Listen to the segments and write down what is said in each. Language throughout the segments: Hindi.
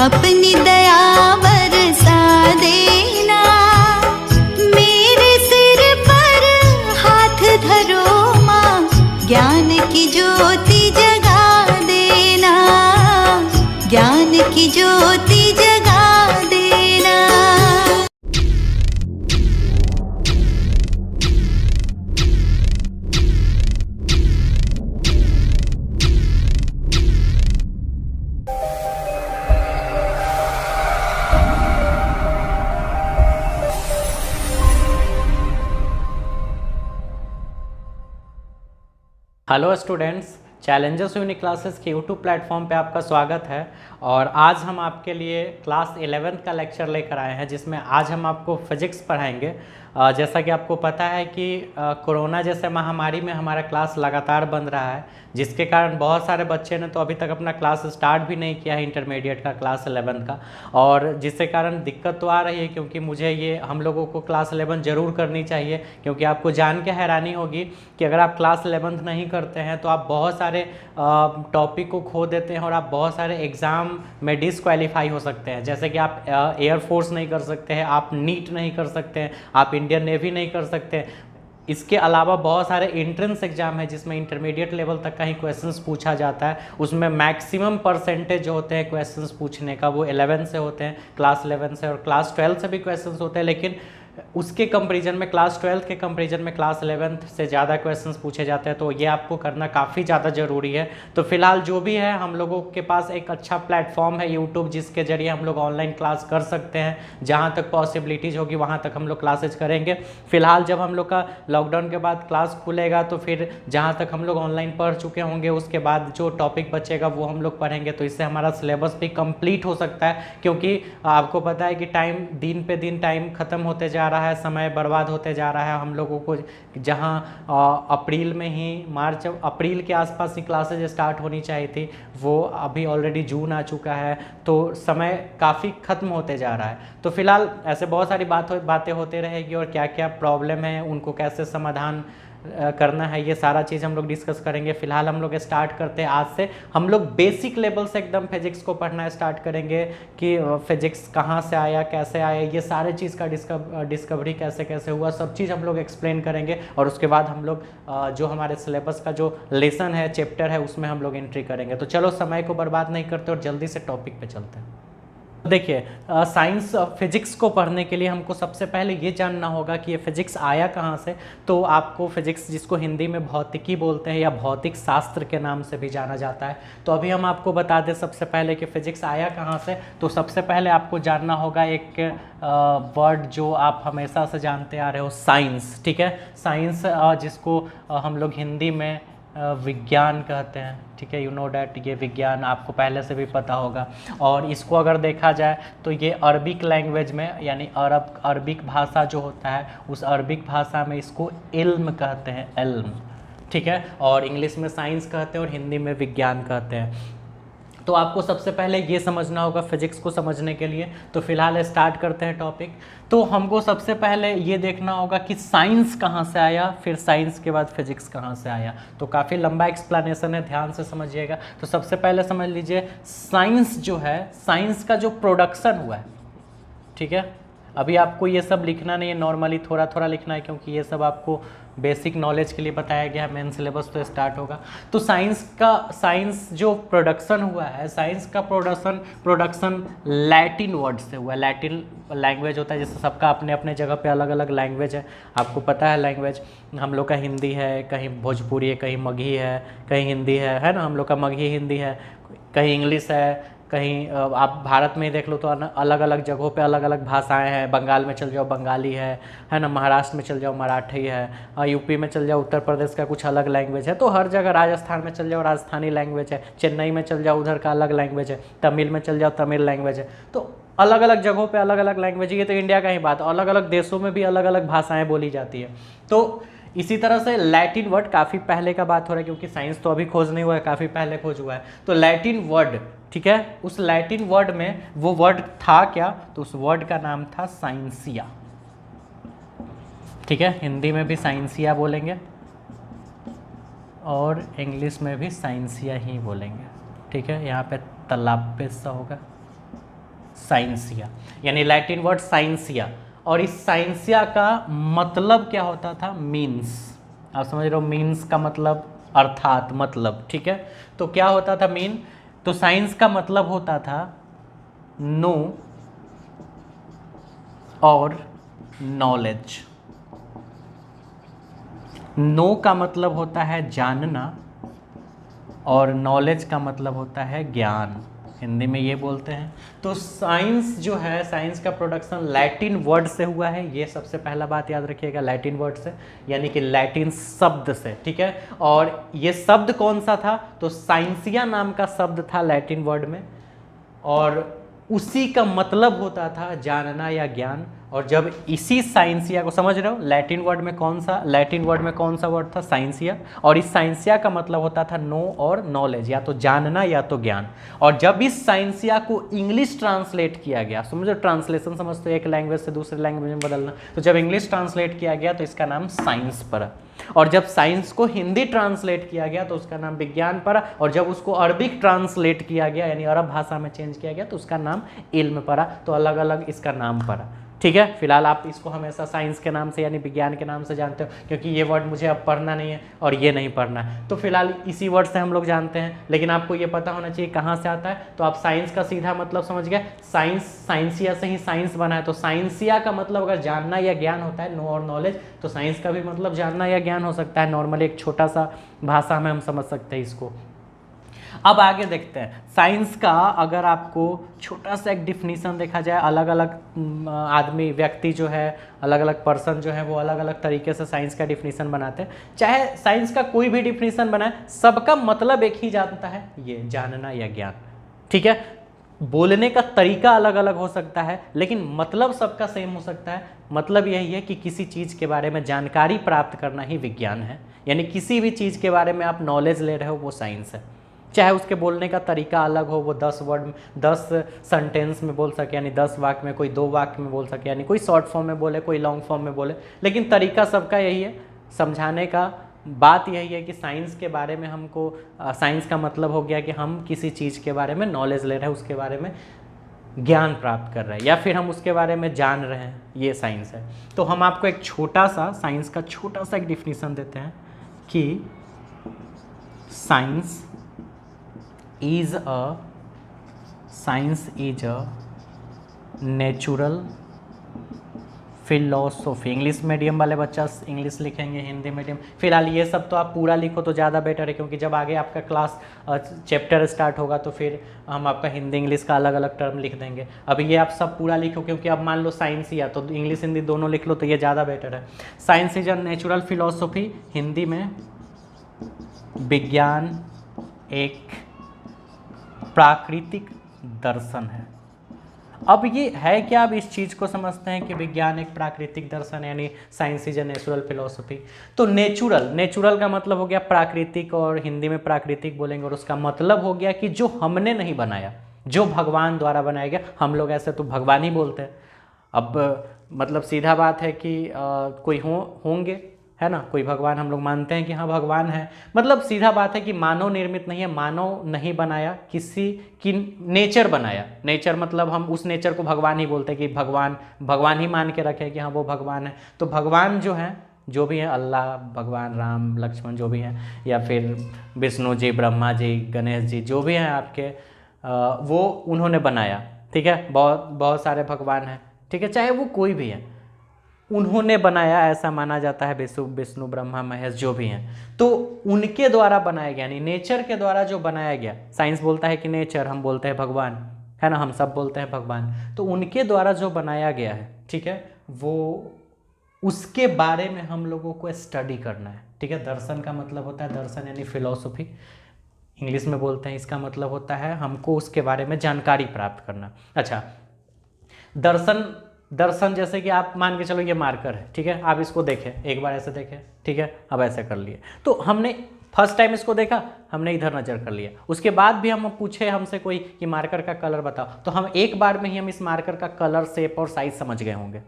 अपनी दया बरसा देना, मेरे सिर पर हाथ धरो माँ, ज्ञान की ज्योति जगा देना, ज्ञान की ज्योति जगा देना। Hello students, challenges unique classes के यूट्यूब प्लेटफॉर्म पे आपका स्वागत है। और आज हम आपके लिए क्लास 11th का लेक्चर लेकर आए हैं, जिसमें आज हम आपको फिजिक्स पढ़ाएंगे। जैसा कि आपको पता है कि कोरोना जैसे महामारी में हमारा क्लास लगातार बंद रहा है, जिसके कारण बहुत सारे बच्चे ने तो अभी तक अपना क्लास स्टार्ट भी नहीं किया है, इंटरमीडिएट का क्लास 11 का। और जिसके कारण दिक्कत तो आ रही है, क्योंकि मुझे ये हम लोगों को क्लास 11 ज़रूर करनी चाहिए, क्योंकि आपको जान के हैरानी होगी कि अगर आप क्लास 11 नहीं करते हैं तो आप बहुत सारे टॉपिक को खो देते हैं और आप बहुत सारे एग्ज़ाम में डिसक्वालीफाई हो सकते हैं। जैसे कि आप एयरफोर्स नहीं कर सकते हैं, आप नीट नहीं कर सकते हैं, आप इंडियन नेवी नहीं कर सकते। इसके अलावा बहुत सारे एंट्रेंस एग्जाम है जिसमें इंटरमीडिएट लेवल तक का ही क्वेश्चंस पूछा जाता है। उसमें मैक्सिमम परसेंटेज जो होते हैं क्वेश्चंस पूछने का वो 11 से होते हैं, क्लास 11 से, और क्लास 12 से भी क्वेश्चंस होते हैं। लेकिन उसके कंपैरिजन में क्लास 12 के कंपैरिजन में क्लास 11 से ज़्यादा क्वेश्चंस पूछे जाते हैं, तो ये आपको करना काफ़ी ज़्यादा ज़रूरी है। तो फिलहाल जो भी है, हम लोगों के पास एक अच्छा प्लेटफॉर्म है यूट्यूब, जिसके ज़रिए हम लोग ऑनलाइन क्लास कर सकते हैं। जहाँ तक पॉसिबिलिटीज़ होगी वहाँ तक हम लोग क्लासेज करेंगे। फिलहाल जब हम लोग का लॉकडाउन के बाद क्लास खुलेगा तो फिर जहाँ तक हम लोग ऑनलाइन पढ़ चुके होंगे उसके बाद जो टॉपिक बचेगा वो हम लोग पढ़ेंगे। तो इससे हमारा सिलेबस भी कंप्लीट हो सकता है, क्योंकि आपको पता है कि टाइम दिन पे दिन टाइम ख़त्म होते जा रहा है, समय बर्बाद होते जा रहा है। हम लोगों को जहां अप्रैल में ही, मार्च अप्रैल के आसपास ही क्लासेज स्टार्ट होनी चाहिए थी, वो अभी ऑलरेडी जून आ चुका है, तो समय काफ़ी ख़त्म होते जा रहा है। तो फिलहाल ऐसे बहुत सारी बातें होते रहेगी, और क्या क्या प्रॉब्लम है उनको कैसे समाधान करना है, ये सारा चीज़ हम लोग डिस्कस करेंगे। फिलहाल हम लोग स्टार्ट करते हैं। आज से हम लोग बेसिक लेवल से एकदम फिजिक्स को पढ़ना स्टार्ट करेंगे कि फिजिक्स कहाँ से आया, कैसे आया, ये सारे चीज़ का डिस्कवरी कैसे कैसे हुआ, सब चीज़ हम लोग एक्सप्लेन करेंगे। और उसके बाद हम लोग जो हमारे सिलेबस का जो लेसन है, चैप्टर है, उसमें हम लोग एंट्री करेंगे। तो चलो समय को बर्बाद नहीं करते और जल्दी से टॉपिक पे चलते हैं। देखिए, साइंस फिजिक्स को पढ़ने के लिए हमको सबसे पहले ये जानना होगा कि ये फिजिक्स आया कहाँ से। तो आपको फिजिक्स, जिसको हिंदी में भौतिकी बोलते हैं या भौतिक शास्त्र के नाम से भी जाना जाता है, तो अभी हम आपको बता दें सबसे पहले कि फिजिक्स आया कहाँ से। तो सबसे पहले आपको जानना होगा एक वर्ड जो आप हमेशा से जानते आ रहे हो, साइंस। ठीक है, साइंस जिसको हम लोग हिंदी में विज्ञान कहते हैं। ठीक है, यू नो डैट, ये विज्ञान आपको पहले से भी पता होगा। और इसको अगर देखा जाए तो ये अरबिक लैंग्वेज में, यानी अरबिक भाषा जो होता है, उस अरबिक भाषा में इसको इल्म कहते हैं, इल्म। ठीक है, और इंग्लिश में साइंस कहते हैं और हिंदी में विज्ञान कहते हैं। तो आपको सबसे पहले ये समझना होगा फिजिक्स को समझने के लिए। तो फिलहाल स्टार्ट करते हैं टॉपिक। तो हमको सबसे पहले ये देखना होगा कि साइंस कहाँ से आया, फिर साइंस के बाद फिजिक्स कहाँ से आया। तो काफ़ी लंबा एक्सप्लेनेशन है, ध्यान से समझिएगा। तो सबसे पहले समझ लीजिए, साइंस जो है, साइंस का जो प्रोडक्शन हुआ है, ठीक है, अभी आपको ये सब लिखना नहीं है, नॉर्मली थोड़ा थोड़ा लिखना है, क्योंकि ये सब आपको बेसिक नॉलेज के लिए बताया गया है। मेन सिलेबस तो स्टार्ट होगा। तो साइंस जो प्रोडक्शन हुआ है, साइंस का प्रोडक्शन लैटिन वर्ड से हुआ है। लैटिन लैंग्वेज होता है, जैसे सबका अपने अपने जगह पे अलग अलग लैंग्वेज है। आपको पता है लैंग्वेज, हम लोग का हिंदी है, कहीं भोजपुरी है, कहीं मगही है, कहीं हिंदी है ना, हम लोग का मगही हिंदी है, कहीं इंग्लिश है, कहीं आप भारत में ही देख लो तो अलग अलग जगहों पे अलग अलग भाषाएं हैं। बंगाल में चल जाओ बंगाली है ना, महाराष्ट्र में चल जाओ मराठी है, यूपी में चल जाओ उत्तर प्रदेश का कुछ अलग लैंग्वेज है। तो हर जगह, राजस्थान में चल जाओ राजस्थानी लैंग्वेज है, चेन्नई में चल जाओ उधर का अलग लैंग्वेज है, तमिल में चल जाओ तमिल लैंग्वेज है। तो अलग अलग जगहों पे अलग अलग लैंग्वेज है। ये तो इंडिया का ही बात, अलग अलग देशों में भी अलग अलग भाषाएँ बोली जाती है। तो इसी तरह से लैटिन वर्ड, काफ़ी पहले का बात हो रहा है, क्योंकि साइंस तो अभी खोज नहीं हुआ है, काफ़ी पहले खोज हुआ है। तो लैटिन वर्ड, ठीक है, उस लैटिन वर्ड में वो वर्ड था क्या, तो उस वर्ड का नाम था साइंसिया। ठीक है, हिंदी में भी साइंसिया बोलेंगे और इंग्लिश में भी साइंसिया ही बोलेंगे। ठीक है, यहाँ पे तालाब पे सा होगा, साइंसिया, यानी लैटिन वर्ड साइंसिया। और इस साइंसिया का मतलब क्या होता था? मीन्स। आप समझ रहे हो, मीन्स का मतलब अर्थात, मतलब, ठीक है। तो क्या होता था मीन? तो साइंस का मतलब होता था नो और नॉलेज। नो का मतलब होता है जानना और नॉलेज का मतलब होता है ज्ञान, हिंदी में ये बोलते हैं। तो साइंस जो है, साइंस का प्रोडक्शन लैटिन वर्ड से हुआ है, ये सबसे पहला बात याद रखिएगा, लैटिन वर्ड से, यानी कि लैटिन शब्द से, ठीक है। और ये शब्द कौन सा था? तो साइंसिया नाम का शब्द था लैटिन वर्ड में, और उसी का मतलब होता था जानना या ज्ञान। और जब इसी साइंसिया को, समझ रहे हो, लैटिन वर्ड में कौन सा वर्ड था? साइंसिया। और इस साइंसिया का मतलब होता था नो और नॉलेज, या तो जानना या तो ज्ञान। और जब इस साइंसिया को इंग्लिश ट्रांसलेट किया गया, समझो ट्रांसलेशन समझते हो, एक लैंग्वेज से दूसरे लैंग्वेज में बदलना, तो जब इंग्लिश ट्रांसलेट किया गया तो इसका नाम साइंस पड़ा। और जब साइंस को हिंदी ट्रांसलेट किया गया तो उसका नाम विज्ञान पड़ा। और जब उसको अरबिक ट्रांसलेट किया गया, यानी अरब भाषा में चेंज किया गया, तो उसका नाम इल्म पड़ा। तो अलग अलग इसका नाम पड़ा, ठीक है। फिलहाल आप इसको हमेशा साइंस के नाम से यानी विज्ञान के नाम से जानते हो, क्योंकि ये वर्ड मुझे अब पढ़ना नहीं है और ये नहीं पढ़ना है, तो फिलहाल इसी वर्ड से हम लोग जानते हैं। लेकिन आपको ये पता होना चाहिए कहाँ से आता है। तो आप साइंस का सीधा मतलब समझ गए, साइंस, साइंसिया से ही साइंस बना है। तो साइंसिया का मतलब अगर जानना या ज्ञान होता है, नो और नॉलेज, तो साइंस का भी मतलब जानना या ज्ञान हो सकता है। नॉर्मली एक छोटा सा भाषा में हम समझ सकते हैं इसको। अब आगे देखते हैं साइंस का। अगर आपको छोटा सा एक डिफिनीसन देखा जाए, अलग अलग आदमी, व्यक्ति जो है, अलग अलग पर्सन जो है, वो अलग अलग तरीके से साइंस का डिफिनीसन बनाते हैं। चाहे साइंस का कोई भी डिफिनीसन बनाए, सबका मतलब एक ही जानता है, ये जानना या ज्ञान, ठीक है। बोलने का तरीका अलग अलग हो सकता है, लेकिन मतलब सबका सेम हो सकता है। मतलब यही है कि किसी चीज़ के बारे में जानकारी प्राप्त करना ही विज्ञान है, यानी किसी भी चीज़ के बारे में आप नॉलेज ले रहे हो, वो साइंस है। चाहे उसके बोलने का तरीका अलग हो, वो 10 वर्ड, 10 सेंटेंस में बोल सके, यानी 10 वाक्य में, कोई 2 वाक्य में बोल सके, यानी कोई शॉर्ट फॉर्म में बोले, कोई लॉन्ग फॉर्म में बोले, लेकिन तरीका सबका यही है। समझाने का बात यही है कि साइंस के बारे में हमको, साइंस का मतलब हो गया कि हम किसी चीज़ के बारे में नॉलेज ले रहे हैं, उसके बारे में ज्ञान प्राप्त कर रहे हैं, या फिर हम उसके बारे में जान रहे हैं, ये साइंस है। तो हम आपको एक छोटा सा साइंस का छोटा सा एक डिफिनीसन देते हैं कि science is a natural philosophy. English medium वाले बच्चा इंग्लिश लिखेंगे, हिंदी मीडियम, फिलहाल ये सब तो आप पूरा लिखो तो ज़्यादा बेटर है, क्योंकि जब आगे आपका क्लास चैप्टर स्टार्ट होगा तो फिर हम आपका हिंदी इंग्लिश का अलग अलग टर्म लिख देंगे। अभी ये आप सब पूरा लिखो, क्योंकि अब मान लो साइंस ही है तो इंग्लिश हिंदी दोनों लिख लो, तो ये ज़्यादा बेटर है। Science is a natural philosophy, Hindi में विज्ञान एक प्राकृतिक दर्शन है। अब ये है क्या? आप इस चीज़ को समझते हैं कि विज्ञान एक प्राकृतिक दर्शन है, यानी science is a natural philosophy. तो नेचुरल का मतलब हो गया प्राकृतिक, और हिंदी में प्राकृतिक बोलेंगे, और उसका मतलब हो गया कि जो हमने नहीं बनाया, जो भगवान द्वारा बनाया गया। हम लोग ऐसे तो भगवान ही बोलते हैं। अब मतलब सीधा बात है कि कोई होंगे, है ना, कोई भगवान हम लोग मानते हैं कि हाँ भगवान है। मतलब सीधा बात है कि मानव निर्मित नहीं है, मानव नहीं बनाया, किसी की नेचर बनाया। नेचर मतलब हम उस नेचर को भगवान ही बोलते हैं कि भगवान ही मान के रखे कि हाँ वो भगवान है। तो भगवान जो है, जो भी है, अल्लाह, भगवान राम, लक्ष्मण, जो भी हैं, या फिर विष्णु जी, ब्रह्मा जी, गणेश जी, जो भी हैं आपके, वो उन्होंने बनाया, ठीक है। बहुत सारे भगवान हैं, ठीक है, चाहे वो कोई भी है, उन्होंने बनाया, ऐसा माना जाता है। विष्णु ब्रह्मा महेश जो भी हैं, तो उनके द्वारा बनाया गया, यानी नेचर के द्वारा जो बनाया गया। साइंस बोलता है कि नेचर, हम बोलते हैं भगवान, है ना, हम सब बोलते हैं भगवान। तो उनके द्वारा जो बनाया गया है, ठीक है, वो उसके बारे में हम लोगों को स्टडी करना है, ठीक है। दर्शन का मतलब होता है, दर्शन यानी फिलॉसफी, इंग्लिश में बोलते हैं, इसका मतलब होता है हमको उसके बारे में जानकारी प्राप्त करना। अच्छा, दर्शन जैसे कि आप मान के चलो ये मार्कर है, ठीक है, आप इसको देखें, एक बार ऐसे देखें, ठीक है, अब ऐसे कर लिए। तो हमने फर्स्ट टाइम इसको देखा, हमने इधर नज़र कर लिया, उसके बाद भी हम पूछे हमसे कोई कि मार्कर का कलर बताओ, तो हम एक बार में ही हम इस मार्कर का कलर, शेप और साइज समझ गए होंगे,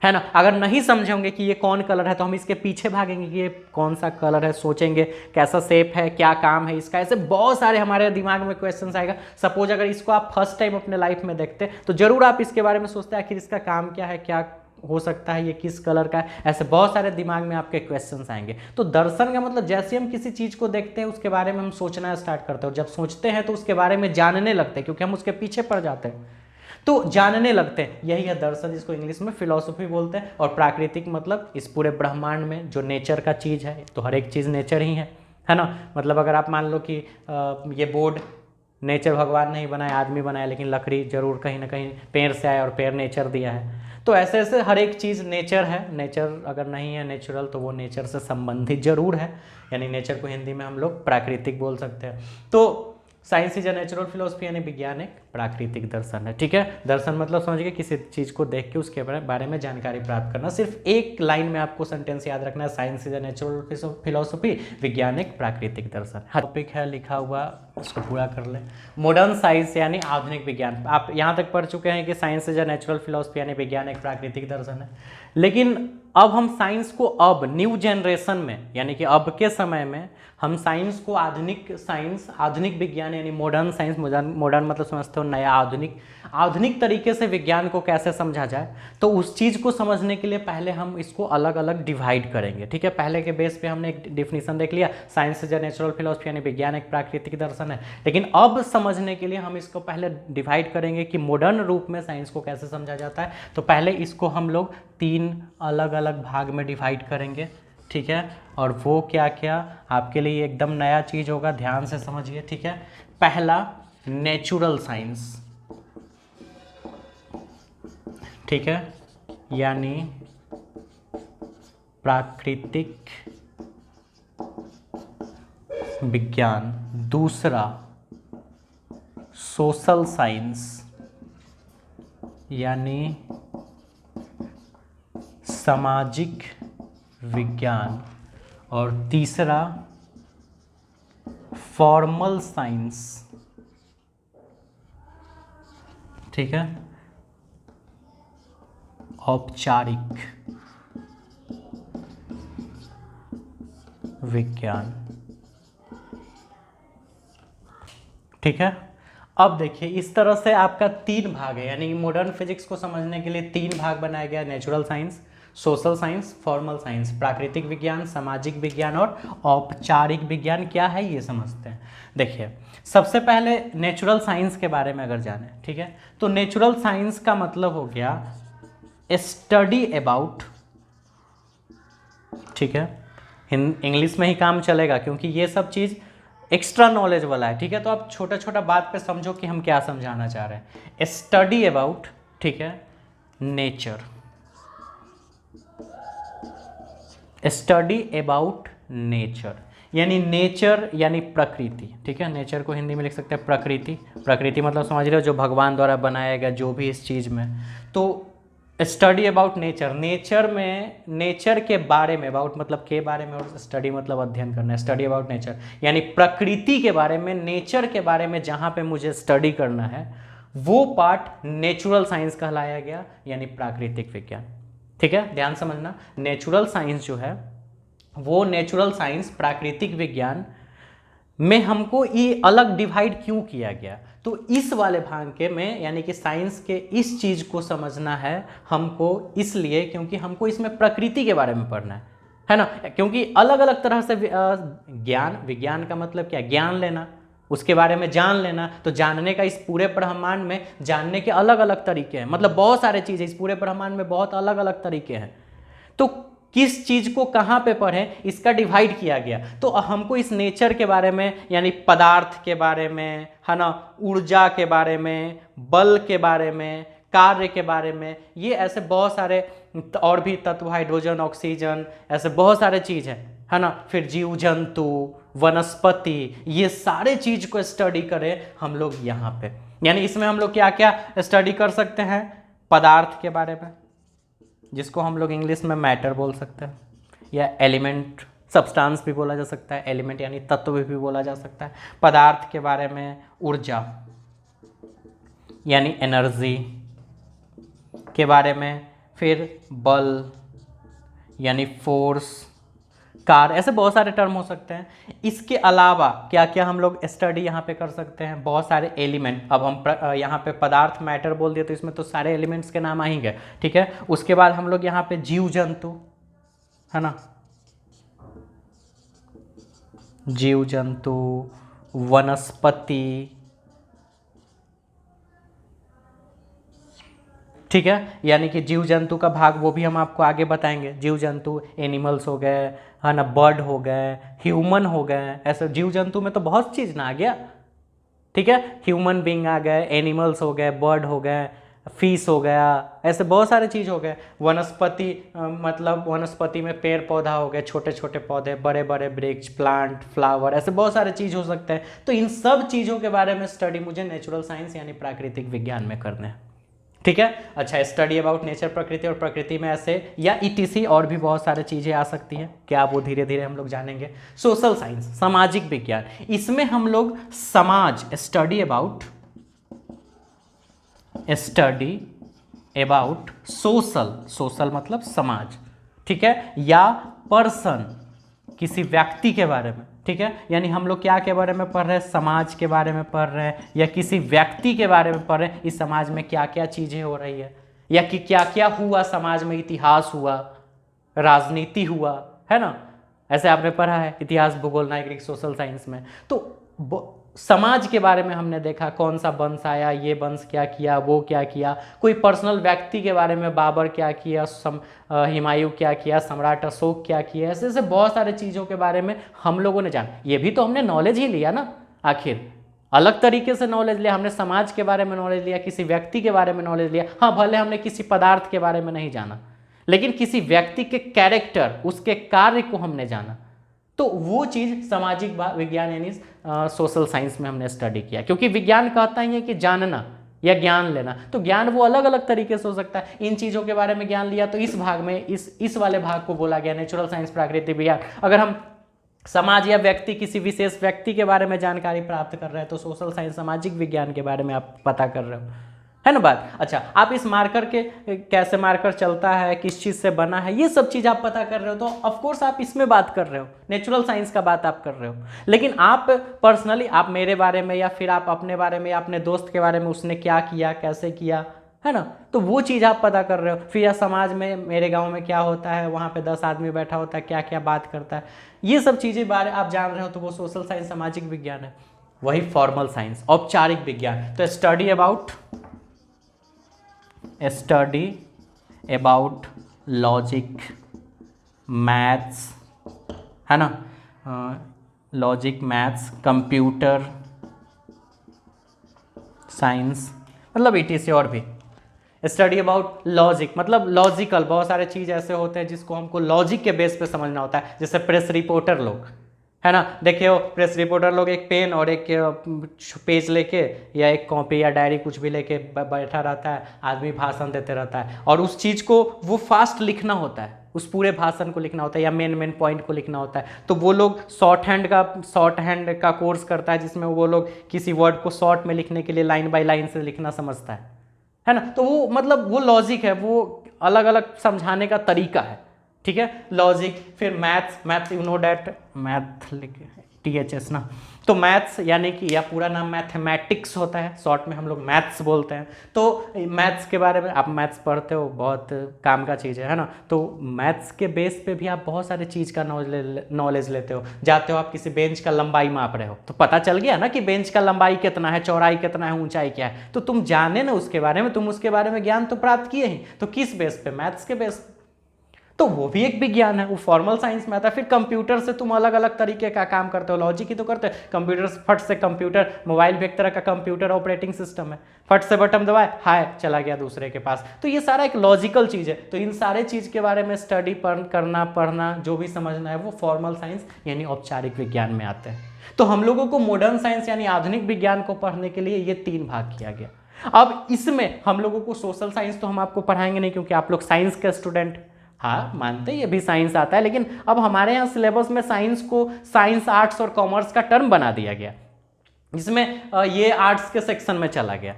है ना। अगर नहीं समझेंगे कि ये कौन कलर है तो हम इसके पीछे भागेंगे कि ये कौन सा कलर है, सोचेंगे कैसा शेप है, क्या काम है इसका, ऐसे बहुत सारे हमारे दिमाग में क्वेश्चंस आएगा। सपोज अगर इसको आप फर्स्ट टाइम अपने लाइफ में देखते तो जरूर आप इसके बारे में सोचते हैं आखिर इसका काम क्या है, क्या हो सकता है, ये किस कलर का है, ऐसे बहुत सारे दिमाग में आपके क्वेश्चंस आएंगे। तो दर्शन का मतलब जैसे हम किसी चीज़ को देखते हैं उसके बारे में हम सोचना स्टार्ट करते हैं, और जब सोचते हैं तो उसके बारे में जानने लगते हैं, क्योंकि हम उसके पीछे पड़ जाते हैं तो जानने लगते हैं। यही है दर्शन, जिसको इंग्लिश में फिलॉसफी बोलते हैं। और प्राकृतिक मतलब इस पूरे ब्रह्मांड में जो नेचर का चीज़ है, तो हर एक चीज़ नेचर ही है ना। मतलब अगर आप मान लो कि ये बोर्ड नेचर भगवान नहीं बनाया, आदमी बनाया, लेकिन लकड़ी जरूर कहीं ना कहीं पेड़ से आया और पेड़ नेचर दिया है। तो ऐसे ऐसे हर एक चीज़ नेचर है। नेचर अगर नहीं है नेचुरल तो वो नेचर से संबंधित जरूर है, यानी नेचर को हिंदी में हम लोग प्राकृतिक बोल सकते हैं। तो science is a natural philosophy, यानी विज्ञान एक प्राकृतिक दर्शन है। ठीक है, दर्शन मतलब समझिए किसी चीज़ को देख के उसके बारे में जानकारी प्राप्त करना। सिर्फ एक लाइन में आपको सेंटेंस याद रखना है, science is a natural philosophy, विज्ञान एक प्राकृतिक दर्शन। टॉपिक है लिखा हुआ, उसको पूरा कर ले। मॉडर्न साइंस यानी आधुनिक विज्ञान। आप यहाँ तक पढ़ चुके हैं कि science is a natural philosophy यानी विज्ञान एक प्राकृतिक दर्शन है। लेकिन अब हम साइंस को अब न्यू जनरेशन में, यानी कि अब के समय में हम साइंस को आधुनिक विज्ञान यानी मॉडर्न साइंस, मॉडर्न मतलब समझते हो नया, आधुनिक तरीके से विज्ञान को कैसे समझा जाए। तो उस चीज़ को समझने के लिए पहले हम इसको अलग अलग डिवाइड करेंगे। ठीक है, पहले के बेस पे हमने एक डिफिनीशन देख लिया, science is a natural philosophy यानी विज्ञान एक प्राकृतिक दर्शन है। लेकिन अब समझने के लिए हम इसको पहले डिवाइड करेंगे कि मॉडर्न रूप में साइंस को कैसे समझा जाता है। तो पहले इसको हम लोग 3 अलग अलग भाग में डिवाइड करेंगे। ठीक है, और वो क्या क्या आपके लिए एकदम नया चीज़ होगा, ध्यान से समझिए। ठीक है, पहला नेचुरल साइंस, ठीक है, यानी प्राकृतिक विज्ञान। दूसरा सोशल साइंस यानी सामाजिक विज्ञान। और तीसरा फॉर्मल साइंस। ठीक है, औपचारिक विज्ञान। ठीक है, अब देखिए इस तरह से आपका 3 भाग है, यानी मॉडर्न फिजिक्स को समझने के लिए 3 भाग बनाया गया, natural science, social science, formal science. प्राकृतिक विज्ञान, सामाजिक विज्ञान और औपचारिक विज्ञान क्या है ये समझते हैं। देखिए सबसे पहले नेचुरल साइंस के बारे में अगर जाने, ठीक है, तो नेचुरल साइंस का मतलब हो गया स्टडी अबाउट, ठीक है, इंग्लिश में ही काम चलेगा क्योंकि ये सब चीज़ एक्स्ट्रा नॉलेज वाला है। ठीक है, तो आप छोटा छोटा बात पे समझो कि हम क्या समझाना चाह रहे हैं। स्टडी अबाउट, ठीक है, नेचर, स्टडी अबाउट नेचर, यानी नेचर यानी प्रकृति। ठीक है, नेचर को हिंदी में लिख सकते हैं प्रकृति। प्रकृति मतलब समझ रहे हो जो भगवान द्वारा बनाया गया जो भी इस चीज़ में। तो स्टडी अबाउट नेचर, नेचर में, नेचर के बारे में, अबाउट मतलब के बारे में और स्टडी मतलब अध्ययन करना। स्टडी अबाउट नेचर यानी प्रकृति के बारे में, नेचर के बारे में जहाँ पे मुझे स्टडी करना है वो पार्ट नेचुरल साइंस कहलाया गया, यानी प्राकृतिक विज्ञान। ठीक है, ध्यान समझना, नेचुरल साइंस जो है वो नेचुरल साइंस प्राकृतिक विज्ञान में हमको ये अलग डिवाइड क्यों किया गया, तो इस वाले भाग के में यानी कि साइंस के इस चीज़ को समझना है हमको, इसलिए क्योंकि हमको इसमें प्रकृति के बारे में पढ़ना है ना। क्योंकि अलग अलग तरह से ज्ञान, विज्ञान का मतलब क्या, ज्ञान लेना, उसके बारे में जान लेना। तो जानने का इस पूरे ब्रह्मांड में जानने के अलग अलग तरीके हैं, मतलब बहुत सारे चीज़ें इस पूरे ब्रह्मांड में बहुत अलग अलग तरीके हैं। तो किस चीज़ को कहाँ पे पढ़ें इसका डिवाइड किया गया। तो हमको इस नेचर के बारे में यानी पदार्थ के बारे में, है ना, ऊर्जा के बारे में, बल के बारे में, कार्य के बारे में, ये ऐसे बहुत सारे और भी तत्व, हाइड्रोजन, ऑक्सीजन, ऐसे बहुत सारे चीज़ हैं, है ना। फिर जीव जंतु, वनस्पति, ये सारे चीज़ को स्टडी करें हम लोग यहाँ पे। यानी इसमें हम लोग क्या क्या स्टडी कर सकते हैं, पदार्थ के बारे में जिसको हम लोग इंग्लिश में मैटर बोल सकते हैं, या एलिमेंट, सब्सटेंस भी बोला जा सकता है, एलिमेंट यानी तत्व भी बोला जा सकता है। पदार्थ के बारे में, ऊर्जा यानी एनर्जी के बारे में, फिर बल यानी फोर्स, कार, ऐसे बहुत सारे टर्म हो सकते हैं। इसके अलावा क्या क्या हम लोग स्टडी यहाँ पे कर सकते हैं, बहुत सारे एलिमेंट। अब हम यहाँ पे पदार्थ मैटर बोल दिए तो इसमें तो सारे एलिमेंट्स के नाम आएंगे, ठीक है। उसके बाद हम लोग यहाँ पे जीव जंतु, है ना, जीव जंतु, वनस्पति, ठीक है, यानी कि जीव जंतु का भाग वो भी हम आपको आगे बताएंगे। जीव जंतु एनिमल्स हो गए, है ना, बर्ड हो गए, ह्यूमन हो गए, ऐसे जीव जंतु में तो बहुत चीज़ ना आ गया, ठीक है। ह्यूमन बींग आ गए, एनिमल्स हो गए, बर्ड हो गए, फिश हो गया, ऐसे बहुत सारे चीज़ हो गए। वनस्पति मतलब वनस्पति में पेड़ पौधा हो गए, छोटे छोटे पौधे, बड़े बड़े वृक्ष, प्लांट, फ्लावर, ऐसे बहुत सारे चीज़ हो सकते हैं। तो इन सब चीज़ों के बारे में स्टडी मुझे नेचुरल साइंस यानी प्राकृतिक विज्ञान में करने हैं, ठीक है। अच्छा, स्टडी अबाउट नेचर, प्रकृति, और प्रकृति में ऐसे या ईटीसी और भी बहुत सारे चीज़ें आ सकती हैं, क्या वो धीरे धीरे हम लोग जानेंगे। सोशल साइंस, सामाजिक विज्ञान, इसमें हम लोग समाज, स्टडी अबाउट सोशल, सोशल मतलब समाज, ठीक है, या पर्सन, किसी व्यक्ति के बारे में, ठीक है। यानी हम लोग क्या के बारे में पढ़ रहे हैं, समाज के बारे में पढ़ रहे हैं, या किसी व्यक्ति के बारे में पढ़ रहे हैं, इस समाज में क्या क्या चीज़ें हो रही है, या कि क्या क्या हुआ समाज में, इतिहास हुआ, राजनीति हुआ, है ना, ऐसे आपने पढ़ा है इतिहास, भूगोल, नागरिक, सोशल साइंस में। तो समाज के बारे में हमने देखा, कौन सा वंश आया, ये वंश क्या किया, वो क्या किया, कोई पर्सनल व्यक्ति के बारे में, बाबर क्या किया, हुमायूं क्या किया, सम्राट अशोक क्या किया, ऐसे ऐसे बहुत सारे चीज़ों के बारे में हम लोगों ने जाना। ये भी तो हमने नॉलेज ही लिया ना, आखिर अलग तरीके से नॉलेज लिया हमने, समाज के बारे में नॉलेज लिया, किसी व्यक्ति के बारे में नॉलेज लिया। हाँ, भले हमने किसी पदार्थ के बारे में नहीं जाना, लेकिन किसी व्यक्ति के कैरेक्टर, उसके कार्य को हमने जाना, तो वो चीज़ सामाजिक विज्ञान यानी सोशल साइंस में हमने स्टडी किया। क्योंकि विज्ञान कहता ही है कि जानना या ज्ञान लेना, तो ज्ञान वो अलग अलग तरीके से हो सकता है। इन चीज़ों के बारे में ज्ञान लिया तो इस भाग में, इस वाले भाग को बोला गया नेचुरल साइंस, प्राकृतिक विज्ञान। अगर हम समाज या व्यक्ति, किसी विशेष व्यक्ति के बारे में जानकारी प्राप्त कर रहे हैं तो सोशल साइंस, सामाजिक विज्ञान के बारे में आप पता कर रहे हो, है ना बात। अच्छा, आप इस मार्कर के कैसे मार्कर चलता है, किस चीज़ से बना है, ये सब चीज़ आप पता कर रहे हो, तो ऑफ कोर्स आप इसमें बात कर रहे हो, नेचुरल साइंस का बात आप कर रहे हो। लेकिन आप पर्सनली, आप मेरे बारे में या फिर आप अपने बारे में या अपने दोस्त के बारे में, उसने क्या किया, कैसे किया, है ना, तो वो चीज़ आप पता कर रहे हो। फिर या समाज में, मेरे गाँव में क्या होता है, वहाँ पर 10 आदमी बैठा होता है, क्या क्या बात करता है, ये सब चीज़ें बारे आप जान रहे हो, तो वो सोशल साइंस, सामाजिक विज्ञान है। वही फॉर्मल साइंस, औपचारिक विज्ञान, तो स्टडी अबाउट लॉजिक, मैथ्स, है ना, लॉजिक, मैथ्स, कंप्यूटर साइंस, मतलब ETC और भी। स्टडी अबाउट लॉजिक मतलब लॉजिकल, बहुत सारे चीज़ ऐसे होते हैं जिसको हमको लॉजिक के बेस पे समझना होता है। जैसे प्रेस रिपोर्टर लोग, है ना, देखिए वो प्रेस रिपोर्टर लोग एक पेन और एक पेज लेके या एक कॉपी या डायरी कुछ भी लेके बैठा रहता है, आदमी भाषण देते रहता है, और उस चीज़ को वो फास्ट लिखना होता है, उस पूरे भाषण को लिखना होता है या मेन पॉइंट को लिखना होता है। तो वो लोग शॉर्ट हैंड का कोर्स करता है, जिसमें वो लोग किसी वर्ड को शॉर्ट में लिखने के लिए लाइन बाय लाइन से लिखना समझता है ना। तो वो मतलब वो लॉजिक है, वो अलग अलग समझाने का तरीका है, ठीक है, लॉजिक। फिर maths you know that, math लिखे THS ना, तो मैथ्स यानी कि या पूरा नाम मैथमेटिक्स होता है, शॉर्ट में हम लोग मैथ्स बोलते हैं। तो मैथ्स के बारे में, आप मैथ्स पढ़ते हो, बहुत काम का चीज़ है ना, तो मैथ्स के बेस पे भी आप बहुत सारे चीज़ का नॉलेज लेते हो। जाते हो आप किसी बेंच का लंबाई माप रहे हो, तो पता चल गया ना कि बेंच का लंबाई कितना है, चौड़ाई कितना है, ऊंचाई क्या है, तो तुम जाने ना उसके बारे में, तुम उसके बारे में ज्ञान तो प्राप्त किए ही, तो किस बेस पे, मैथ्स के बेस पे, तो वो भी एक विज्ञान है, वो फॉर्मल साइंस में आता है। फिर कंप्यूटर से तुम अलग अलग तरीके का काम करते हो, लॉजिक ही तो करते हो। कंप्यूटर फट से कंप्यूटर, मोबाइल भी एक तरह का कंप्यूटर ऑपरेटिंग सिस्टम है, फट से बटन दबाए, हाय चला गया दूसरे के पास, तो ये सारा एक लॉजिकल चीज़ है। तो इन सारे चीज़ के बारे में स्टडी करना, पढ़ना, जो भी समझना है, वो फॉर्मल साइंस यानी औपचारिक विज्ञान में आते हैं। तो हम लोगों को मॉडर्न साइंस यानी आधुनिक विज्ञान को पढ़ने के लिए ये 3 भाग किया गया। अब इसमें हम लोगों को सोशल साइंस तो हम आपको पढ़ाएंगे नहीं, क्योंकि आप लोग साइंस के स्टूडेंट, हाँ मानते ये भी साइंस आता है, लेकिन अब हमारे यहाँ सिलेबस में साइंस को साइंस, आर्ट्स और कॉमर्स का टर्म बना दिया गया, जिसमें ये आर्ट्स के सेक्शन में चला गया,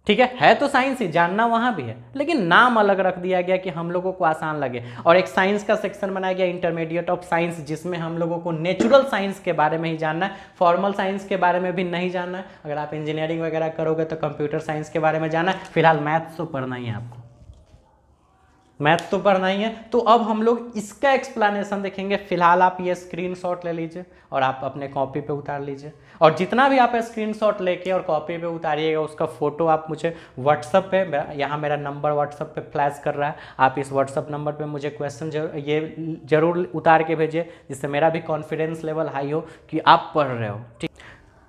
ठीक है तो साइंस ही, जानना वहाँ भी है, लेकिन नाम अलग रख दिया गया कि हम लोगों को आसान लगे। और एक साइंस का सेक्शन बनाया गया इंटरमीडिएट ऑफ साइंस, जिसमें हम लोगों को नेचुरल साइंस के बारे में ही जानना है, फॉर्मल साइंस के बारे में भी नहीं जानना है। अगर आप इंजीनियरिंग वगैरह करोगे तो कंप्यूटर साइंस के बारे में जानना है। फिलहाल मैथ्स तो पढ़ना ही है आपको, मैथ्स तो पढ़ना ही है। तो अब हम लोग इसका एक्सप्लेनेशन देखेंगे। फिलहाल आप ये स्क्रीनशॉट ले लीजिए और आप अपने कॉपी पे उतार लीजिए, और जितना भी आप स्क्रीनशॉट लेके और कॉपी पे उतारिएगा उसका फोटो आप मुझे व्हाट्सअप पे, यहाँ मेरा नंबर व्हाट्सअप पे फ्लैश कर रहा है, आप इस व्हाट्सअप नंबर पे मुझे क्वेश्चन ये जरूर उतार के भेजिए, जिससे मेरा भी कॉन्फिडेंस लेवल हाई हो कि आप पढ़ रहे हो। ठीक,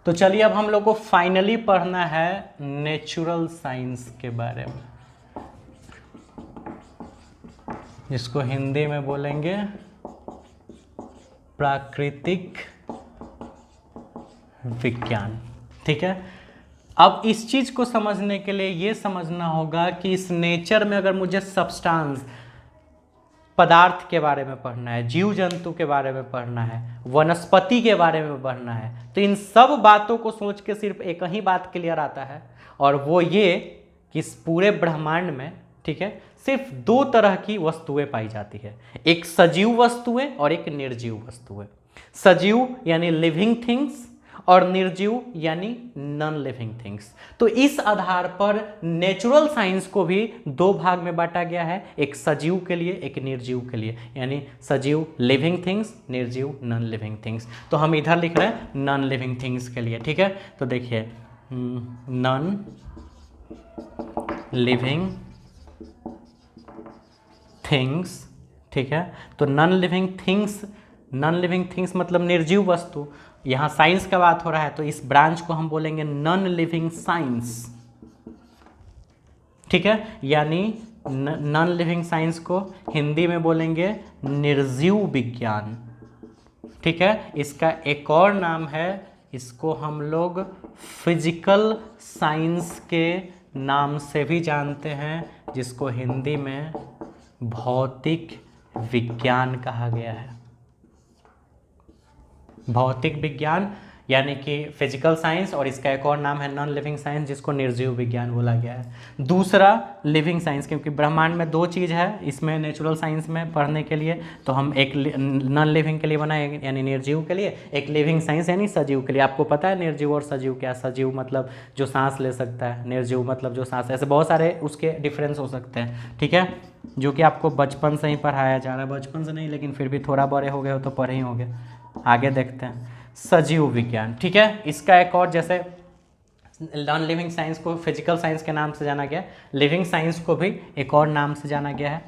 तो चलिए अब हम लोग को फाइनली पढ़ना है नेचुरल साइंस के बारे में, जिसको हिंदी में बोलेंगे प्राकृतिक विज्ञान। ठीक है, अब इस चीज को समझने के लिए ये समझना होगा कि इस नेचर में अगर मुझे सब्सटेंस, पदार्थ के बारे में पढ़ना है, जीव जंतु के बारे में पढ़ना है, वनस्पति के बारे में पढ़ना है, तो इन सब बातों को सोच के सिर्फ एक ही बात क्लियर आता है, और वो ये कि इस पूरे ब्रह्मांड में, ठीक है, सिर्फ दो तरह की वस्तुएं पाई जाती है, एक सजीव वस्तुएं और एक निर्जीव वस्तुएं। सजीव यानी लिविंग थिंग्स और निर्जीव यानी नॉन लिविंग थिंग्स। तो इस आधार पर नेचुरल साइंस को भी दो भाग में बांटा गया है, एक सजीव के लिए एक निर्जीव के लिए, यानी सजीव लिविंग थिंग्स, निर्जीव नॉन लिविंग थिंग्स। तो हम इधर लिख रहे हैं नॉन लिविंग थिंग्स के लिए। ठीक है, तो देखिए नॉन लिविंग थिंग्स। ठीक है, तो नॉन लिविंग थिंग्स मतलब निर्जीव वस्तु। यहाँ साइंस का बात हो रहा है तो इस ब्रांच को हम बोलेंगे नॉन लिविंग साइंस। ठीक है, यानी नॉन लिविंग साइंस को हिंदी में बोलेंगे निर्जीव विज्ञान। ठीक है, इसका एक और नाम है, इसको हम लोग फिजिकल साइंस के नाम से भी जानते हैं, जिसको हिंदी में भौतिक विज्ञान कहा गया है। भौतिक विज्ञान यानी कि फिजिकल साइंस, और इसका एक और नाम है नॉन लिविंग साइंस, जिसको निर्जीव विज्ञान बोला गया है। दूसरा लिविंग साइंस, क्योंकि ब्रह्मांड में दो चीज़ है इसमें नेचुरल साइंस में पढ़ने के लिए, तो हम एक नॉन लिविंग के लिए बनाए यानी निर्जीव के लिए, एक लिविंग साइंस यानी सजीव के लिए। आपको पता है निर्जीव और सजीव क्या? सजीव मतलब जो सांस ले सकता है, निर्जीव मतलब जो सांस, ऐसे बहुत सारे उसके डिफरेंस हो सकते हैं। ठीक है, जो कि आपको बचपन से ही पढ़ाया जा रहा है, बचपन से नहीं लेकिन फिर भी थोड़ा बड़े हो गए हो तो पढ़े ही होंगे। आगे देखते हैं सजीव विज्ञान। ठीक है, इसका एक और, जैसे नॉन लिविंग साइंस को फिजिकल साइंस के नाम से जाना गया, लिविंग साइंस को भी एक और नाम से जाना गया है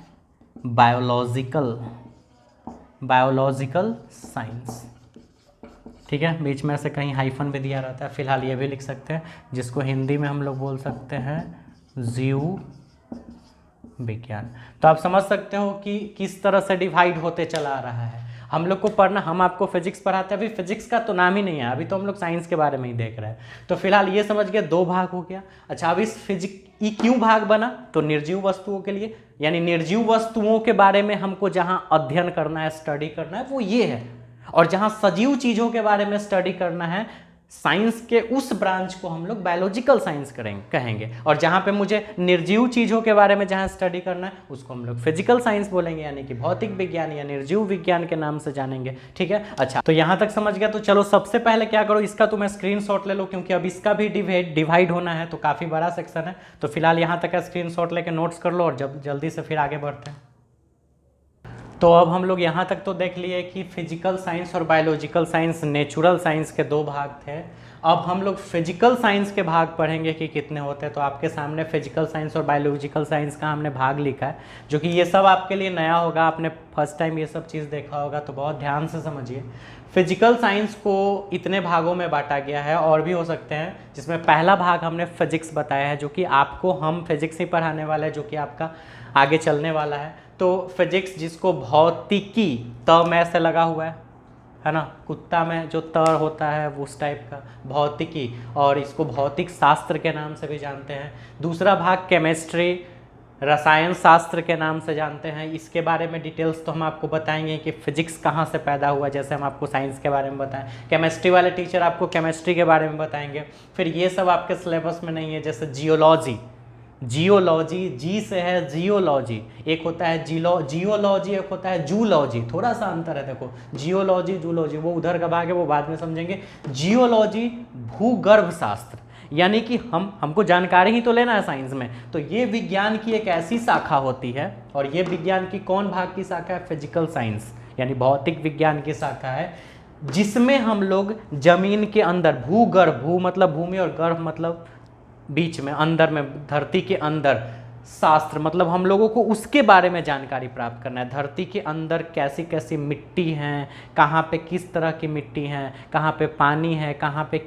बायोलॉजिकल साइंस। ठीक है, बीच में से कहीं हाइफन भी दिया रहता है, फिलहाल ये भी लिख सकते हैं, जिसको हिंदी में हम लोग बोल सकते हैं जीव विज्ञान। तो आप समझ सकते हो कि किस तरह से डिवाइड होते चला आ रहा है। हम लोग को पढ़ना, हम आपको फिजिक्स पढ़ाते हैं, अभी फिजिक्स का तो नाम ही नहीं है, अभी तो हम लोग साइंस के बारे में ही देख रहे हैं। तो फिलहाल ये समझ गए दो भाग हो गया। अच्छा, अब इस ये क्यों भाग बना? तो निर्जीव वस्तुओं के लिए, यानी निर्जीव वस्तुओं के बारे में हमको जहाँ अध्ययन करना है, स्टडी करना है, वो ये है, और जहाँ सजीव चीज़ों के बारे में स्टडी करना है, साइंस के उस ब्रांच को हम लोग बायोलॉजिकल साइंस कहेंगे, और जहाँ पे मुझे निर्जीव चीज़ों के बारे में जहाँ स्टडी करना है उसको हम लोग फिजिकल साइंस बोलेंगे, यानी कि भौतिक विज्ञान या निर्जीव विज्ञान के नाम से जानेंगे। ठीक है, अच्छा, तो यहाँ तक समझ गया। तो चलो सबसे पहले क्या करो, इसका तुम्हें स्क्रीनशॉट ले लो, क्योंकि अब इसका भी डिवाइड होना है, तो काफ़ी बड़ा सेक्शन है। तो फिलहाल यहाँ तक का स्क्रीनशॉट लेके नोट्स कर लो, और जब जल्दी से फिर आगे बढ़ते हैं। तो अब हम लोग यहाँ तक तो देख लिए कि फिजिकल साइंस और बायोलॉजिकल साइंस, नेचुरल साइंस के दो भाग थे। अब हम लोग फिजिकल साइंस के भाग पढ़ेंगे कि कितने होते हैं। तो आपके सामने फिजिकल साइंस और बायोलॉजिकल साइंस का हमने भाग लिखा है, जो कि ये सब आपके लिए नया होगा, आपने फर्स्ट टाइम ये सब चीज़ देखा होगा, तो बहुत ध्यान से समझिए। फिजिकल साइंस को इतने भागों में बांटा गया है, और भी हो सकते हैं, जिसमें पहला भाग हमने फिजिक्स बताया है, जो कि आपको हम फिजिक्स ही पढ़ाने वाले हैं, जो कि आपका आगे चलने वाला है। तो फिजिक्स, जिसको भौतिकी त में से लगा हुआ है ना, कुत्ता में जो त होता है उस टाइप का भौतिकी, और इसको भौतिक शास्त्र के नाम से भी जानते हैं। दूसरा भाग केमिस्ट्री, रसायन शास्त्र के नाम से जानते हैं। इसके बारे में डिटेल्स तो हम आपको बताएंगे कि फिजिक्स कहाँ से पैदा हुआ, जैसे हम आपको साइंस के बारे में बताएं। केमिस्ट्री वाले टीचर आपको केमिस्ट्री के बारे में बताएंगे। फिर ये सब आपके सिलेबस में नहीं है, जैसे जियोलॉजी, जियोलॉजी जी से है जियोलॉजी, एक होता है जियोलॉजी, एक होता है जूलॉजी, थोड़ा सा अंतर है। देखो जियोलॉजी जूलॉजी वो उधर का भाग है, वो बाद में समझेंगे। जियोलॉजी भूगर्भ शास्त्र, यानी कि हमको जानकारी ही तो लेना है साइंस में, तो ये विज्ञान की एक ऐसी शाखा होती है। और ये विज्ञान की कौन भाग की शाखा है? फिजिकल साइंस, यानी भौतिक विज्ञान की शाखा है, जिसमें हम लोग जमीन के अंदर, भूगर्भ, भू मतलब भूमि और गर्भ मतलब बीच में, अंदर में, धरती के अंदर, शास्त्र मतलब हम लोगों को उसके बारे में जानकारी प्राप्त करना है। धरती के अंदर कैसी कैसी मिट्टी हैं, कहाँ पे किस तरह की मिट्टी हैं, कहाँ पे पानी है, कहाँ पे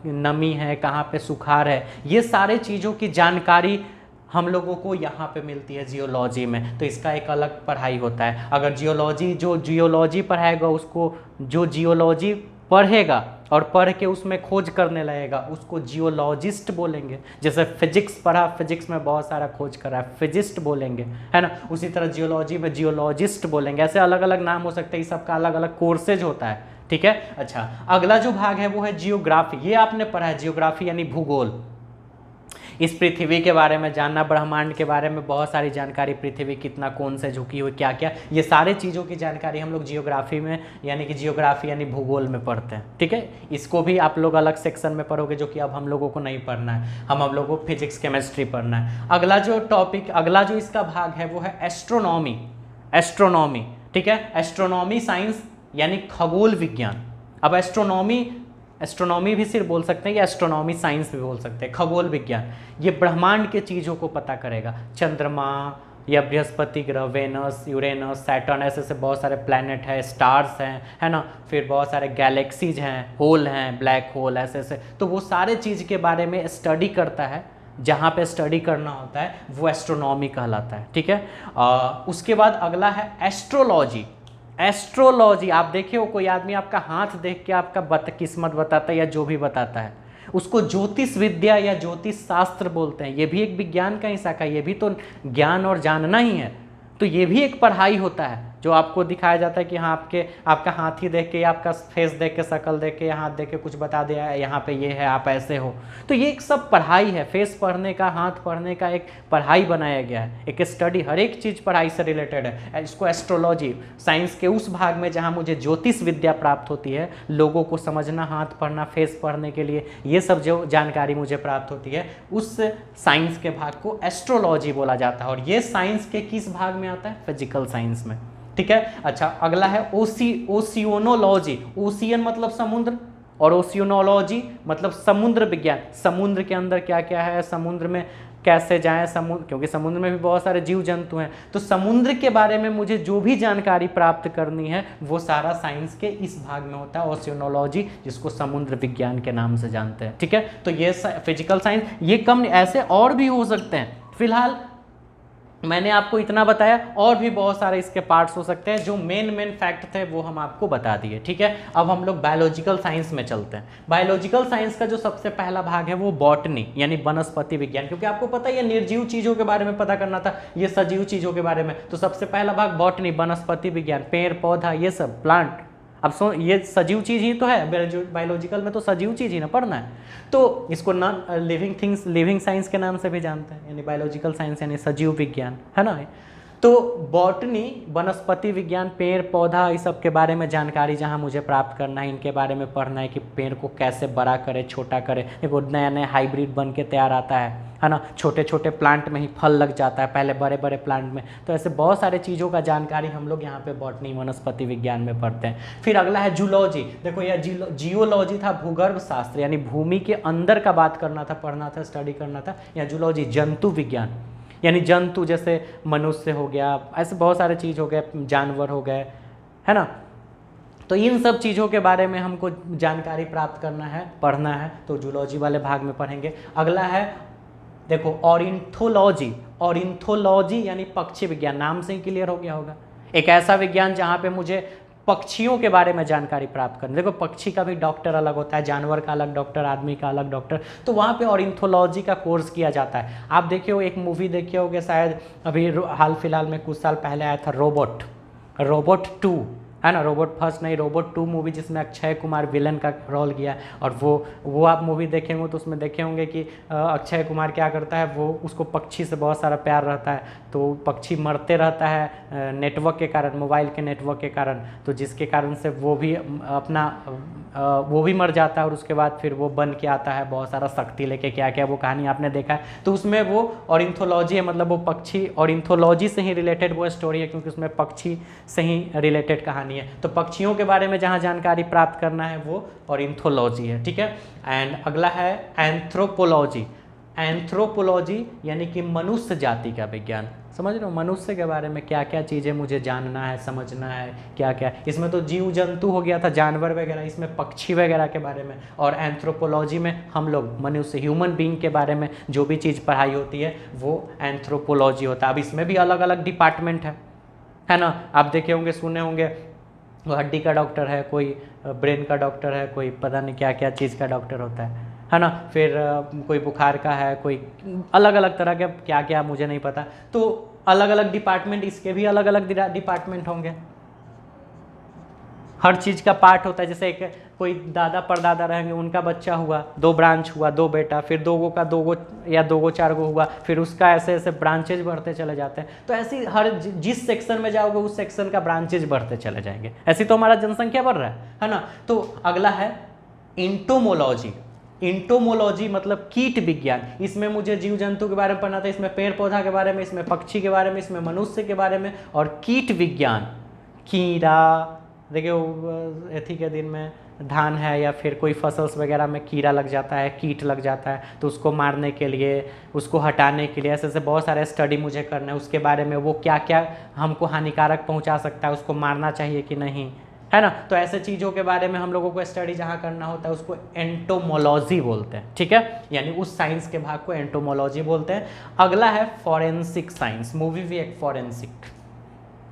नमी है, कहाँ पे सुखाड़ है, ये सारे चीज़ों की जानकारी हम लोगों को यहाँ पे मिलती है जियोलॉजी में। तो इसका एक अलग पढ़ाई होता है। अगर जो जियोलॉजी पढ़ाएगा, उसको जो जियोलॉजी पढ़ेगा और पढ़ के उसमें खोज करने लगेगा, उसको जियोलॉजिस्ट बोलेंगे। जैसे फिजिक्स पढ़ा, फिजिक्स में बहुत सारा खोज करा है, फिजिस्ट बोलेंगे, है ना। उसी तरह जियोलॉजी में जियोलॉजिस्ट बोलेंगे। ऐसे अलग अलग नाम हो सकते हैं, सबका अलग अलग कोर्सेज होता है, ठीक है। अच्छा, अगला जो भाग है वो है जियोग्राफी। ये आपने पढ़ा है, जियोग्राफी यानी भूगोल। इस पृथ्वी के बारे में जानना, ब्रह्मांड के बारे में बहुत सारी जानकारी, पृथ्वी कितना कोण से झुकी हुई, क्या क्या, ये सारे चीज़ों की जानकारी हम लोग जियोग्राफी में, यानी कि जियोग्राफी यानी भूगोल में पढ़ते हैं, ठीक है। इसको भी आप लोग अलग सेक्शन में पढ़ोगे, जो कि अब हम लोगों को नहीं पढ़ना है। हम लोगों को फिजिक्स केमिस्ट्री पढ़ना है। अगला जो टॉपिक, अगला जो इसका भाग है वो है एस्ट्रोनॉमी। एस्ट्रोनॉमी, ठीक है, एस्ट्रोनॉमी साइंस यानी खगोल विज्ञान। अब एस्ट्रोनॉमी भी सिर्फ बोल सकते हैं, या एस्ट्रोनॉमी साइंस भी बोल सकते हैं, खगोल विज्ञान। ये ब्रह्मांड के चीज़ों को पता करेगा, चंद्रमा या बृहस्पति ग्रह, वेनस, यूरेनस, सैटर्न, ऐसे बहुत सारे प्लैनेट हैं, स्टार्स हैं, है ना। फिर बहुत सारे गैलेक्सीज हैं, होल हैं, ब्लैक होल, ऐसे तो वो सारे चीज़ के बारे में स्टडी करता है। जहाँ पे स्टडी करना होता है वो एस्ट्रोनॉमी कहलाता है, ठीक है। उसके बाद अगला है एस्ट्रोलॉजी। एस्ट्रोलॉजी, आप देखिए वो कोई आदमी आपका हाथ देख के आपका किस्मत बताता है या जो भी बताता है, उसको ज्योतिष विद्या या ज्योतिष शास्त्र बोलते हैं। ये भी एक विज्ञान का ही शाखा, ये भी तो ज्ञान और जानना ही है। तो ये भी एक पढ़ाई होता है, जो आपको दिखाया जाता है कि हाँ आपका हाथ ही देख के, आपका फेस देख के, शक्ल देख के, हाथ देख के कुछ बता दिया है, यहाँ पे ये है, आप ऐसे हो। तो ये एक सब पढ़ाई है, फेस पढ़ने का, हाथ पढ़ने का एक पढ़ाई बनाया गया है, एक स्टडी, हर एक चीज़ पढ़ाई से रिलेटेड है। इसको एस्ट्रोलॉजी, साइंस के उस भाग में जहाँ मुझे ज्योतिष विद्या प्राप्त होती है, लोगों को समझना, हाथ पढ़ना, फेस पढ़ने के लिए ये सब जो जानकारी मुझे प्राप्त होती है, उस साइंस के भाग को एस्ट्रोलॉजी बोला जाता है। और ये साइंस के किस भाग में आता है? फिजिकल साइंस में, ठीक है। अच्छा, अगला है ओशियोनोलॉजी। ओशियन मतलब समुद्र और ओशियोनोलॉजी मतलब समुद्र विज्ञान। समुद्र के अंदर क्या क्या है, समुद्र में कैसे जाएं, समुद्र, क्योंकि समुद्र में भी बहुत सारे जीव जंतु हैं, तो समुद्र के बारे में मुझे जो भी जानकारी प्राप्त करनी है वो सारा साइंस के इस भाग में होता है, ओशियोनोलॉजी, जिसको समुद्र विज्ञान के नाम से जानते हैं, ठीक है। तो ये फिजिकल साइंस, ये कम, ऐसे और भी हो सकते हैं। फिलहाल मैंने आपको इतना बताया, और भी बहुत सारे इसके पार्ट्स हो सकते हैं। जो मेन फैक्ट थे वो हम आपको बता दिए, ठीक है। अब हम लोग बायोलॉजिकल साइंस में चलते हैं। बायोलॉजिकल साइंस का जो सबसे पहला भाग है वो बॉटनी यानी वनस्पति विज्ञान, क्योंकि आपको पता है ये निर्जीव चीज़ों के बारे में पता करना था, ये सजीव चीज़ों के बारे में। तो सबसे पहला भाग बॉटनी, वनस्पति विज्ञान, पेड़ पौधा, ये सब, प्लांट। अब ये सजीव चीज़ ही तो है, बायोलॉजिकल में तो सजीव चीज़ ही ना पढ़ना है। तो इसको non living things, living science के नाम से भी जानते हैं, यानी बायोलॉजिकल साइंस यानी सजीव विज्ञान, है ना। तो बॉटनी, वनस्पति विज्ञान, पेड़ पौधा, इस सब के बारे में जानकारी जहाँ मुझे प्राप्त करना है, इनके बारे में पढ़ना है कि पेड़ को कैसे बड़ा करे, छोटा करे। देखो नया नया हाइब्रिड बन के तैयार आता है ना। छोटे छोटे प्लांट में ही फल लग जाता है, पहले बड़े बड़े प्लांट में। तो ऐसे बहुत सारे चीज़ों का जानकारी हम लोग यहाँ पे बॉटनी, वनस्पति विज्ञान में पढ़ते हैं। फिर अगला है जूलॉजी। देखो यह जियोलॉजी था, भूगर्भ शास्त्र, यानी भूमि के अंदर का बात करना था, पढ़ना था, स्टडी करना था। या जूलॉजी, जंतु विज्ञान, यानी जंतु, जैसे मनुष्य हो गया, ऐसे बहुत सारे चीज़ हो गए, जानवर हो गए, है ना। तो इन सब चीज़ों के बारे में हमको जानकारी प्राप्त करना है, पढ़ना है, तो जूलॉजी वाले भाग में पढ़ेंगे। अगला है देखो ऑर्निथोलॉजी। ऑर्निथोलॉजी यानी पक्षी विज्ञान, नाम से ही क्लियर हो गया होगा। एक ऐसा विज्ञान जहाँ पे मुझे पक्षियों के बारे में जानकारी प्राप्त करना। देखो पक्षी का भी डॉक्टर अलग होता है, जानवर का अलग डॉक्टर, आदमी का अलग डॉक्टर, तो वहाँ पे ऑर्निथोलॉजी का कोर्स किया जाता है। आप देखिए एक मूवी देखे होगे शायद अभी हाल फिलहाल में कुछ साल पहले आया था, रोबोट 2, है ना, रोबोट फर्स्ट नहीं, रोबोट 2 मूवी, जिसमें अक्षय कुमार विलन का रोल किया। और वो आप मूवी देखेंगे तो उसमें देखे होंगे कि अक्षय कुमार क्या करता है, वो उसको पक्षी से बहुत सारा प्यार रहता है, तो पक्षी मरते रहता है नेटवर्क के कारण, मोबाइल के नेटवर्क के कारण, तो जिसके कारण से वो भी वो भी मर जाता है और उसके बाद फिर वो बन के आता है बहुत सारा शक्ति लेके, क्या क्या वो कहानी आपने देखा है। तो उसमें वो ऑर्निथोलॉजी है, मतलब वो पक्षी ऑर्निथोलॉजी से ही रिलेटेड वो स्टोरी है, क्योंकि उसमें पक्षी से ही रिलेटेड कहानी है। तो पक्षियों के बारे में जहाँ जानकारी प्राप्त करना है वो ऑर्निथोलॉजी है, ठीक है। एंड अगला है एंथ्रोपोलॉजी। एंथ्रोपोलॉजी यानी कि मनुष्य जाति का विज्ञान। समझ रहे हो, मनुष्य के बारे में क्या क्या चीज़ें मुझे जानना है, समझना है, क्या क्या। इसमें तो जीव जंतु हो गया था, जानवर वगैरह, इसमें पक्षी वगैरह के बारे में। और एंथ्रोपोलॉजी में हम लोग मनुष्य, ह्यूमन बीइंग के बारे में जो भी चीज़ पढ़ाई होती है वो एंथ्रोपोलॉजी होता है। अब इसमें भी अलग अलग डिपार्टमेंट है ना। आप देखे होंगे, सुने होंगे, वो हड्डी का डॉक्टर है, कोई ब्रेन का डॉक्टर है, कोई पता नहीं क्या क्या चीज़ का डॉक्टर होता है ना। फिर कोई बुखार का है, कोई अलग अलग तरह के क्या क्या मुझे नहीं पता। तो अलग अलग डिपार्टमेंट, इसके भी अलग अलग डिपार्टमेंट होंगे, हर चीज़ का पार्ट होता है। जैसे एक कोई दादा परदादा रहेंगे, उनका बच्चा हुआ, 2 ब्रांच हुआ, 2 बेटा, फिर 2 का 2 या 2 4 हुआ, फिर उसका ऐसे ऐसे ब्रांचेज बढ़ते चले जाते हैं। तो ऐसी हर जिस सेक्शन में जाओगे उस सेक्शन का ब्रांचेज बढ़ते चले जाएंगे। ऐसी तो हमारा जनसंख्या बढ़ रहा है ना। तो अगला है इंटोमोलॉजी। इंटोमोलॉजी मतलब कीट विज्ञान। इसमें मुझे जीव जंतु के बारे में पढ़ना था, इसमें पेड़ पौधा के बारे में, इसमें पक्षी के बारे में, इसमें मनुष्य के बारे में। और कीट विज्ञान, कीड़ा, देखिए एथी के दिन में धान है या फिर कोई फसल्स वगैरह में कीड़ा लग जाता है, कीट लग जाता है, तो उसको मारने के लिए, उसको हटाने के लिए ऐसे ऐसे बहुत सारे स्टडी मुझे करना है उसके बारे में। वो क्या क्या हमको हानिकारक पहुंचा सकता है, उसको मारना चाहिए कि नहीं, है ना। तो ऐसे चीज़ों के बारे में हम लोगों को स्टडी जहाँ करना होता है उसको एंटोमोलॉजी बोलते हैं, ठीक है। यानी उस साइंस के भाग को एंटोमोलॉजी बोलते हैं। अगला है फॉरेंसिक साइंस। मूवी भी एक फॉरेंसिक,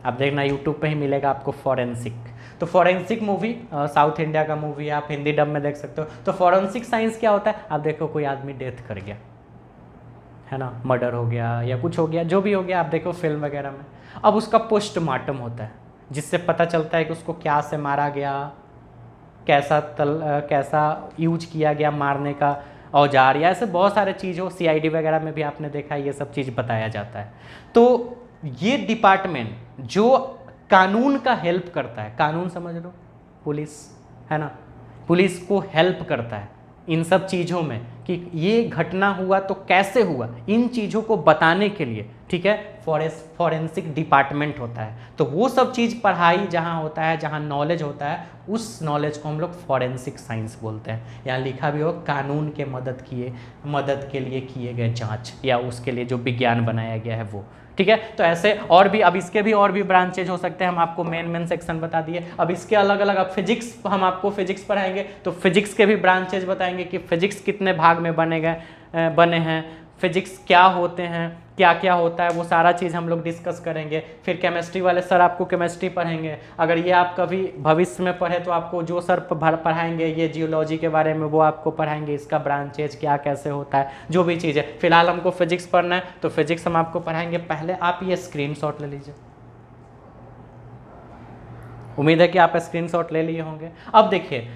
आप देखना यूट्यूब पे ही मिलेगा आपको फॉरेंसिक। तो फॉरेंसिक मूवी साउथ इंडिया का मूवी है, आप हिंदी डब में देख सकते हो। तो फॉरेंसिक साइंस क्या होता है, आप देखो कोई आदमी डेथ कर गया, है ना, मर्डर हो गया या कुछ हो गया, जो भी हो गया, आप देखो फिल्म वगैरह में। अब उसका पोस्टमार्टम होता है, जिससे पता चलता है कि उसको क्या से मारा गया, कैसा यूज किया गया मारने का औजार, या ऐसे बहुत सारे चीज़ों, CID वगैरह में भी आपने देखा है, ये सब चीज़ बताया जाता है। तो ये डिपार्टमेंट जो कानून का हेल्प करता है, कानून समझ लो, पुलिस, है ना, पुलिस को हेल्प करता है इन सब चीज़ों में कि ये घटना हुआ तो कैसे हुआ, इन चीज़ों को बताने के लिए, ठीक है, फॉरेंसिक डिपार्टमेंट होता है। तो वो सब चीज़ पढ़ाई जहाँ होता है, जहाँ नॉलेज होता है, उस नॉलेज को हम लोग फॉरेंसिक साइंस बोलते हैं। यहाँ लिखा भी हो कानून के मदद के लिए किए गए जांच, या उसके लिए जो विज्ञान बनाया गया है वो, ठीक है। तो ऐसे और भी, अब इसके भी और भी ब्रांचेज हो सकते हैं, हम आपको मेन सेक्शन बता दिए। अब इसके अलग अलग, अब फिजिक्स, हम आपको फिजिक्स पढ़ाएंगे तो फिजिक्स के भी ब्रांचेज बताएंगे कि फिजिक्स कितने भाग में बने हैं, फिजिक्स क्या होते हैं, क्या क्या होता है, वो सारा चीज़ हम लोग डिस्कस करेंगे। फिर केमिस्ट्री वाले सर आपको केमिस्ट्री पढ़ाएंगे। अगर ये आप कभी भविष्य में पढ़े तो आपको जो सर पढ़ाएंगे ये जियोलॉजी के बारे में, वो आपको पढ़ाएंगे, इसका ब्रांचेज क्या कैसे होता है, जो भी चीज़ है। फिलहाल हमको फिजिक्स पढ़ना है तो फिजिक्स हम आपको पढ़ाएंगे। पहले आप ये स्क्रीनशॉट ले लीजिए, उम्मीद है कि आप स्क्रीनशॉट ले लिए होंगे। अब देखिए,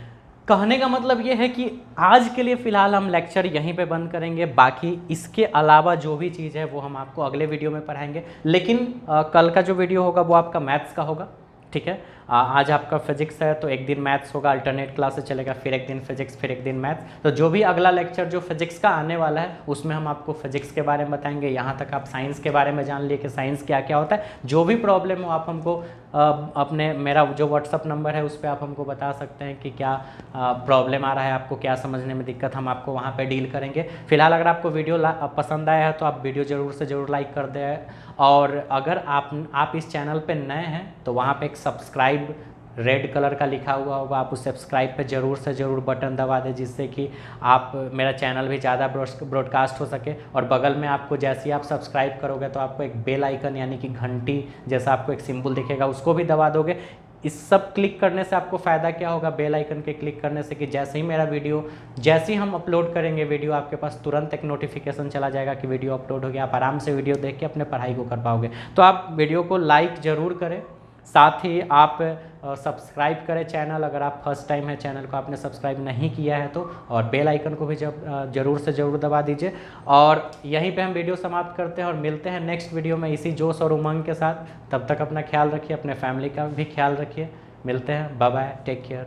कहने का मतलब ये है कि आज के लिए फ़िलहाल हम लेक्चर यहीं पे बंद करेंगे, बाकी इसके अलावा जो भी चीज़ है वो हम आपको अगले वीडियो में पढ़ाएंगे। लेकिन कल का जो वीडियो होगा वो आपका मैथ्स का होगा, ठीक है। आज आपका फिजिक्स है तो एक दिन मैथ्स होगा, अल्टरनेट क्लासेस चलेगा, फिर एक दिन फिजिक्स, फिर एक दिन मैथ्स। तो जो भी अगला लेक्चर जो फिजिक्स का आने वाला है उसमें हम आपको फिजिक्स के बारे में बताएंगे। यहाँ तक आप साइंस के बारे में जान लिए कि साइंस क्या क्या होता है। जो भी प्रॉब्लम हो आप हमको अपने, मेरा जो व्हाट्सअप नंबर है उस पर आप हमको बता सकते हैं कि क्या प्रॉब्लम आ रहा है, आपको क्या समझने में दिक्कत, हम आपको वहाँ पर डील करेंगे। फिलहाल अगर आपको वीडियो पसंद आया है तो आप वीडियो ज़रूर से ज़रूर लाइक कर दें। और अगर आप इस चैनल पे नए हैं तो वहाँ पे एक सब्सक्राइब रेड कलर का लिखा हुआ होगा, आप उस सब्सक्राइब पे ज़रूर से ज़रूर बटन दबा दें, जिससे कि आप मेरा चैनल भी ज़्यादा ब्रॉडकास्ट हो सके। और बगल में आपको जैसे ही आप सब्सक्राइब करोगे तो आपको एक बेल आइकन यानी कि घंटी जैसा आपको एक सिंबल दिखेगा, उसको भी दबा दोगे। इस सब क्लिक करने से आपको फ़ायदा क्या होगा, बेल आइकन के क्लिक करने से, कि जैसे ही मेरा वीडियो, जैसे ही हम अपलोड करेंगे वीडियो, आपके पास तुरंत एक नोटिफिकेशन चला जाएगा कि वीडियो अपलोड हो गया। आप आराम से वीडियो देख के अपने पढ़ाई को कर पाओगे। तो आप वीडियो को लाइक ज़रूर करें, साथ ही आप सब्सक्राइब करें चैनल, अगर आप फर्स्ट टाइम है चैनल को आपने सब्सक्राइब नहीं किया है तो, और बेल आइकन को भी ज़रूर से ज़रूर दबा दीजिए। और यहीं पे हम वीडियो समाप्त करते हैं और मिलते हैं नेक्स्ट वीडियो में इसी जोश और उमंग के साथ। तब तक अपना ख्याल रखिए, अपने फैमिली का भी ख्याल रखिए। मिलते हैं, बाय बाय, टेक केयर।